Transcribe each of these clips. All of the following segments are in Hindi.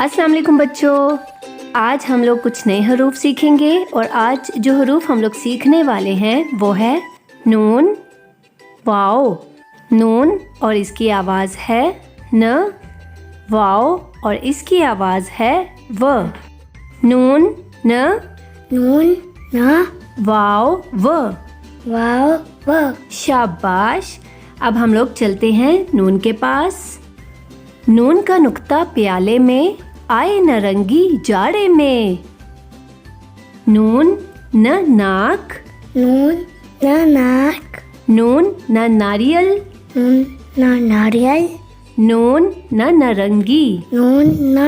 अस्सलाम वालेकुम बच्चों, आज हम लोग कुछ नए हरूफ सीखेंगे और आज जो हरूफ हम लोग सीखने वाले हैं वो है नून, वाओ। नून और इसकी आवाज़ है न, वाओ और इसकी आवाज़ है व। नून न, वाओ व। शाबाश। अब हम लोग चलते हैं नून के पास। नून का नुक्ता प्याले में, आए नरंगी जाड़े में। नून न नाक, नून न नारियल, नून न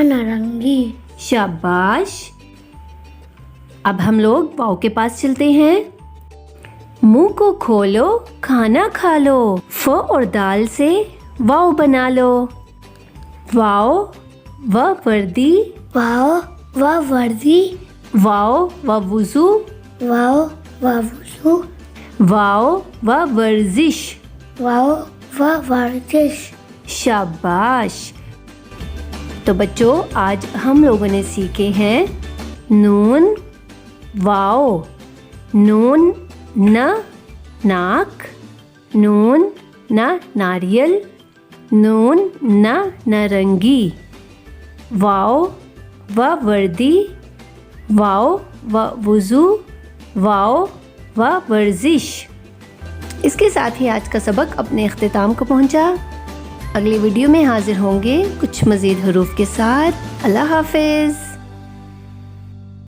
नारंगी। शाबाश। अब हम लोग वाओ के पास चलते हैं। मुंह को खोलो, खाना खा लो, फ और दाल से वाओ बना लो। वाओ व वर्दी, वाओ व वुज़ू, वाओ व वर्जिश, शाबाश। तो बच्चों, आज हम लोगों ने सीखे हैं नून, वाओ। नून न नाक, नून न नारियल, नून न नारंगी, वाओ व वर्दी, वाओ व वुज़ू, वाओ व वर्जिश। इसके साथ ही आज का सबक अपने इख्तिताम को पहुंचा। अगली वीडियो में हाजिर होंगे कुछ मज़ीद हरूफ के साथ। अल्लाह हाफिज़।